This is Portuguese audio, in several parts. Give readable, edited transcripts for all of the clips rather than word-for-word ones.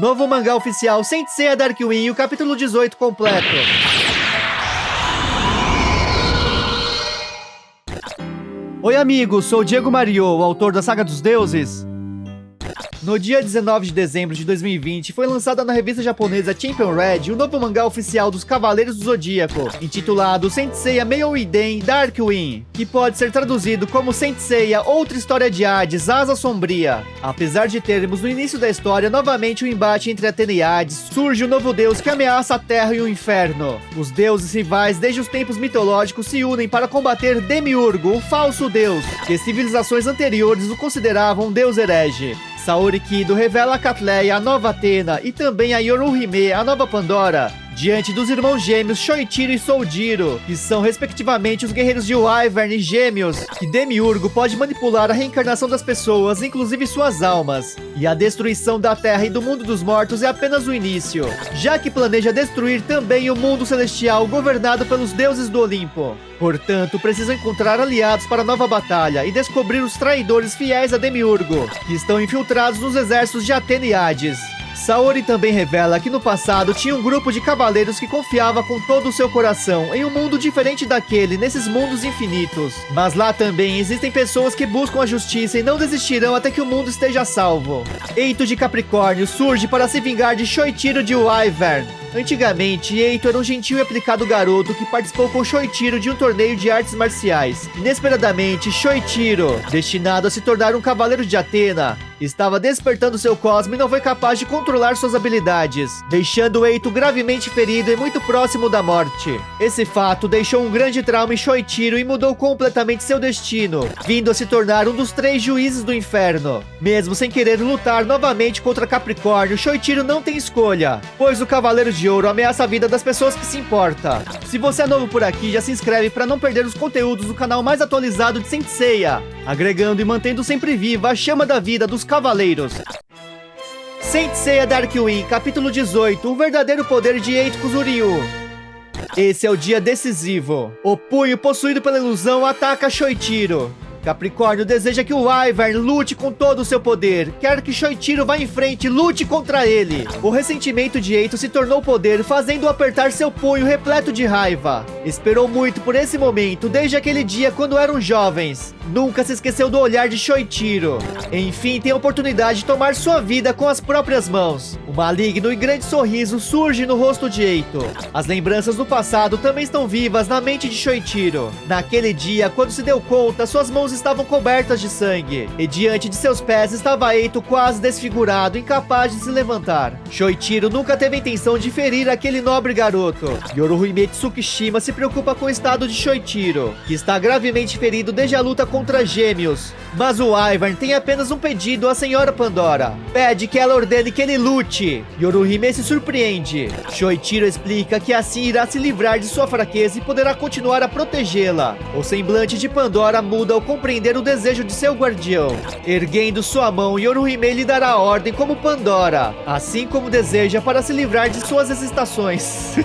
novo mangá oficial Saint Seiya Darkwing e o capítulo 18 completo. Oi amigos, sou o Diego Mario, o autor da Saga dos Deuses. No dia 19 de dezembro de 2020, foi lançada na revista japonesa Champion Red o novo mangá oficial dos Cavaleiros do Zodíaco, intitulado Saint Seiya Meioiden Darkwing, que pode ser traduzido como Saint Seiya Outra História de Hades, Asa Sombria. Apesar de termos no início da história novamente o embate entre Atena e Hades, surge um novo deus que ameaça a Terra e o Inferno. Os deuses rivais desde os tempos mitológicos se unem para combater Demiurgo, o falso deus, que civilizações anteriores o consideravam um deus herege. Saori Kido revela a Catleia, a nova Atena, e também a Yoruhime, a nova Pandora, diante dos irmãos gêmeos Shoichiro e Soujiro, que são respectivamente os guerreiros de Wyvern e Gêmeos, que Demiurgo pode manipular a reencarnação das pessoas, inclusive suas almas. E a destruição da Terra e do mundo dos mortos é apenas o início, já que planeja destruir também o mundo celestial governado pelos deuses do Olimpo. Portanto, precisam encontrar aliados para a nova batalha e descobrir os traidores fiéis a Demiurgo, que estão infiltrados nos exércitos de Atena e Hades. Saori também revela que no passado tinha um grupo de cavaleiros que confiava com todo o seu coração em um mundo diferente daquele, nesses mundos infinitos. Mas lá também existem pessoas que buscam a justiça e não desistirão até que o mundo esteja salvo. Eito de Capricórnio surge para se vingar de Shoichiro de Wyvern. Antigamente, Eito era um gentil e aplicado garoto que participou com Shoichiro de um torneio de artes marciais. Inesperadamente, Shoichiro, destinado a se tornar um cavaleiro de Atena, estava despertando seu cosmo e não foi capaz de controlar suas habilidades, deixando Eito gravemente ferido e muito próximo da morte. Esse fato deixou um grande trauma em Shoichiro e mudou completamente seu destino, vindo a se tornar um dos 3 juízes do inferno. Mesmo sem querer lutar novamente contra Capricórnio, Shoichiro não tem escolha, pois o Cavaleiro de Ouro ameaça a vida das pessoas que se importa. Se você é novo por aqui, já se inscreve para não perder os conteúdos do canal mais atualizado de Saint Seiya, agregando e mantendo sempre viva a chama da vida dos Cavaleiros. Saint Seiya Darkwing, capítulo 18, o verdadeiro poder de Eito Kuzuryu. Esse é o dia decisivo. O punho possuído pela ilusão ataca Shoichiro. Capricórnio deseja que o Wyvern lute com todo o seu poder, quer que Shoichiro vá em frente e lute contra ele. O ressentimento de Eito se tornou poder, fazendo-o apertar seu punho repleto de raiva. Esperou muito por esse momento, desde aquele dia quando eram jovens. Nunca se esqueceu do olhar de Shoichiro. Enfim, tem a oportunidade de tomar sua vida com as próprias mãos. Um maligno e grande sorriso surge no rosto de Eito. As lembranças do passado também estão vivas na mente de Shoichiro. Naquele dia, quando se deu conta, suas mãos estavam cobertas de sangue, e diante de seus pés estava Eito quase desfigurado, incapaz de se levantar. Shoichiro nunca teve a intenção de ferir aquele nobre garoto. Yoruhime Tsukishima se preocupa com o estado de Shoichiro, que está gravemente ferido desde a luta contra Gêmeos. Mas o Wyvern tem apenas um pedido à senhora Pandora. Pede que ela ordene que ele lute. Yoruhime se surpreende. Shoichiro explica que assim irá se livrar de sua fraqueza e poderá continuar a protegê-la. O semblante de Pandora muda ao compreender o desejo de seu guardião. Erguendo sua mão, Yoruhime lhe dará ordem como Pandora, assim como deseja para se livrar de suas hesitações.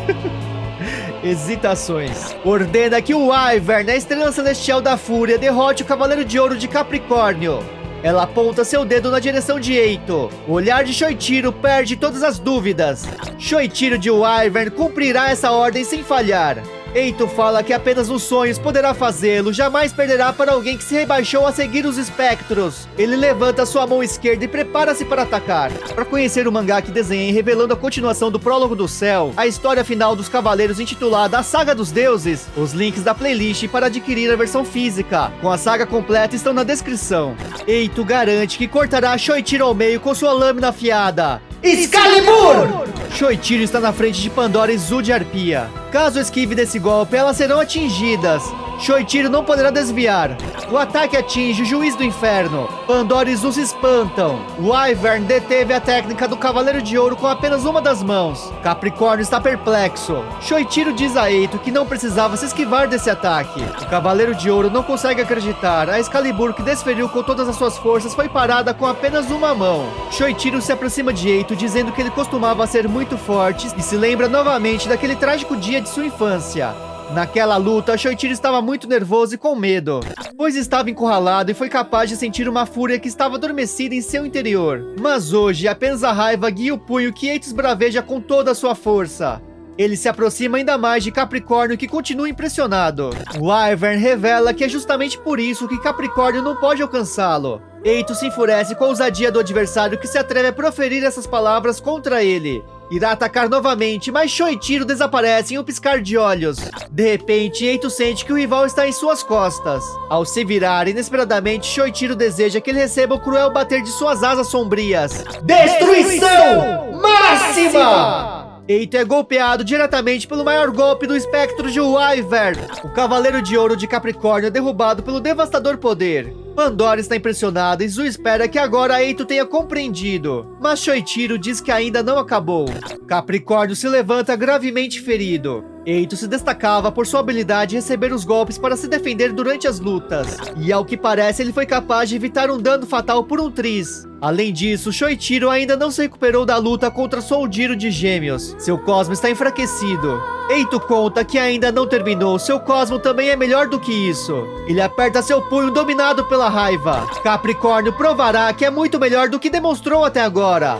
Ordena que o Wyvern, a estrela celestial da fúria, derrote o Cavaleiro de Ouro de Capricórnio. Ela aponta seu dedo na direção de Eito. O olhar de Shoichiro perde todas as dúvidas. Shoichiro de Wyvern cumprirá essa ordem sem falhar. Eito fala que apenas nos sonhos poderá fazê-lo, jamais perderá para alguém que se rebaixou a seguir os espectros. Ele levanta sua mão esquerda e prepara-se para atacar. Para conhecer o mangá que desenhei revelando a continuação do Prólogo do Céu, a história final dos Cavaleiros intitulada A Saga dos Deuses, os links da playlist para adquirir a versão física com a saga completa estão na descrição. Eito garante que cortará Shoichiro ao meio com sua lâmina afiada. Excalibur! Shoichiro está na frente de Pandora e Zu de Arpia. Caso esquive desse golpe, elas serão atingidas. Shoichiro não poderá desviar. O ataque atinge o Juiz do Inferno. Pandora e Zu se espantam. Wyvern deteve a técnica do Cavaleiro de Ouro com apenas uma das mãos. Capricórnio está perplexo. Shoichiro diz a Eito que não precisava se esquivar desse ataque. O Cavaleiro de Ouro não consegue acreditar. A Excalibur que desferiu com todas as suas forças foi parada com apenas uma mão. Shoichiro se aproxima de Eito dizendo que ele costumava ser muito forte e se lembra novamente daquele trágico dia de sua infância. Naquela luta, Shoichiro estava muito nervoso e com medo, pois estava encurralado e foi capaz de sentir uma fúria que estava adormecida em seu interior. Mas hoje, apenas a raiva guia o punho que Eitos braveja com toda a sua força. Ele se aproxima ainda mais de Capricórnio, que continua impressionado. Wyvern revela que é justamente por isso que Capricórnio não pode alcançá-lo. Eitos se enfurece com a ousadia do adversário que se atreve a proferir essas palavras contra ele. Irá atacar novamente, mas Shoichiro desaparece em um piscar de olhos. De repente, Eitos sente que o rival está em suas costas. Ao se virar, inesperadamente, Shoichiro deseja que ele receba o cruel bater de suas asas sombrias. Destruição máxima! Eito é golpeado diretamente pelo maior golpe do espectro de Wyvern. O Cavaleiro de Ouro de Capricórnio é derrubado pelo devastador poder. Pandora está impressionada e Zu espera que agora Eito tenha compreendido. Mas Shoichiro diz que ainda não acabou. Capricórnio se levanta gravemente ferido. Eito se destacava por sua habilidade de receber os golpes para se defender durante as lutas. E ao que parece, ele foi capaz de evitar um dano fatal por um triz. Além disso, Shoichiro ainda não se recuperou da luta contra Soldiro de Gêmeos. Seu Cosmo está enfraquecido. Eito conta que ainda não terminou, seu Cosmo também é melhor do que isso. Ele aperta seu punho dominado pela raiva. Capricórnio provará que é muito melhor do que demonstrou até agora.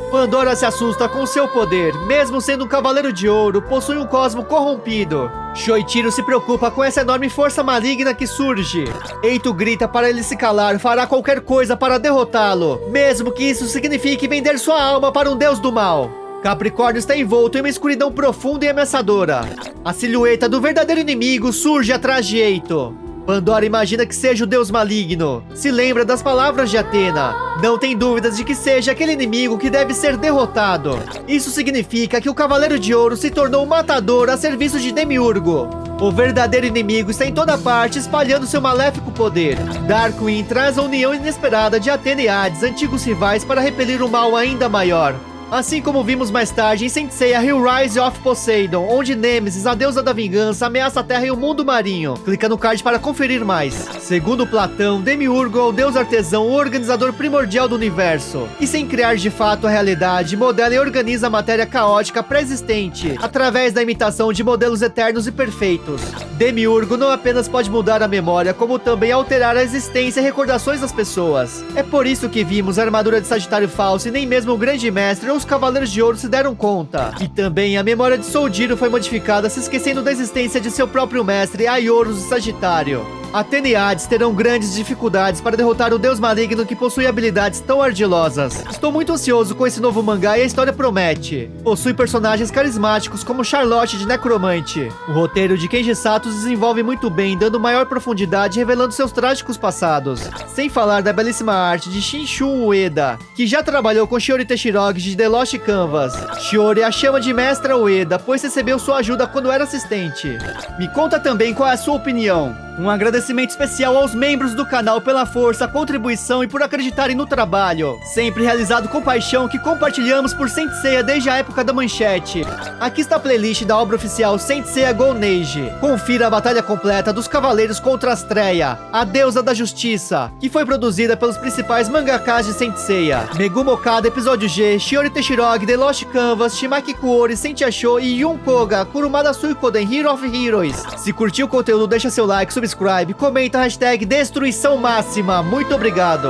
Pandora se assusta com seu poder. Mesmo sendo um Cavaleiro de Ouro, possui um Cosmo corrompido. Shoichiro se preocupa com essa enorme força maligna que surge. Eito grita para ele se calar, fará qualquer coisa para derrotá-lo, mesmo que isso signifique vender sua alma para um deus do mal. Capricórnio está envolto em uma escuridão profunda e ameaçadora. A silhueta do verdadeiro inimigo surge atrás de Eito. Pandora imagina que seja o deus maligno. Se lembra das palavras de Atena. Não tem dúvidas de que seja aquele inimigo que deve ser derrotado. Isso significa que o Cavaleiro de Ouro se tornou um matador a serviço de Demiurgo. O verdadeiro inimigo está em toda parte, espalhando seu maléfico poder. Darkwing traz a união inesperada de Atena e Hades, antigos rivais, para repelir um mal ainda maior. Assim como vimos mais tarde em Saint Seiya Rise of Poseidon, onde Nêmesis, a deusa da vingança, ameaça a Terra e o mundo marinho. Clica no card para conferir mais. Segundo Platão, Demiurgo é o deus artesão, o organizador primordial do universo. E sem criar de fato a realidade, modela e organiza a matéria caótica pré-existente, através da imitação de modelos eternos e perfeitos. Demiurgo não apenas pode mudar a memória, como também alterar a existência e recordações das pessoas. É por isso que vimos a armadura de Sagitário falsa e nem mesmo o Grande Mestre os Cavaleiros de Ouro se deram conta. E também a memória de Soldiro foi modificada, se esquecendo da existência de seu próprio mestre, Aioros de Sagitário. Atena e Hades terão grandes dificuldades para derrotar o deus maligno que possui habilidades tão ardilosas. Estou muito ansioso com esse novo mangá e a história promete. Possui personagens carismáticos como Charlotte de Necromante. O roteiro de Kenji Sato se desenvolve muito bem, dando maior profundidade e revelando seus trágicos passados. Sem falar da belíssima arte de Shinshun Ueda, que já trabalhou com Shiori Teshirogi de The Lost Canvas. Shiori a chama de Mestra Ueda, pois recebeu sua ajuda quando era assistente. Me conta também qual é a sua opinião. Um agradecimento especial aos membros do canal pela força, contribuição e por acreditarem no trabalho, sempre realizado com paixão, que compartilhamos por Saint Seiya desde a época da manchete. Aqui está a playlist da obra oficial Saint Seiya Golden Age. Confira a batalha completa dos Cavaleiros contra Astreia, a deusa da justiça, que foi produzida pelos principais mangakas de Saint Seiya: Megumi Okada Episódio G, Shiori Teshirogi, The Lost Canvas, Shimaki Kuori, Saint Asho e Yun Koga, Kurumada Suikoden, Hero of Heroes. Se curtiu o conteúdo, deixa seu like, subscribe, comenta a hashtag Destruição Máxima. Muito obrigado!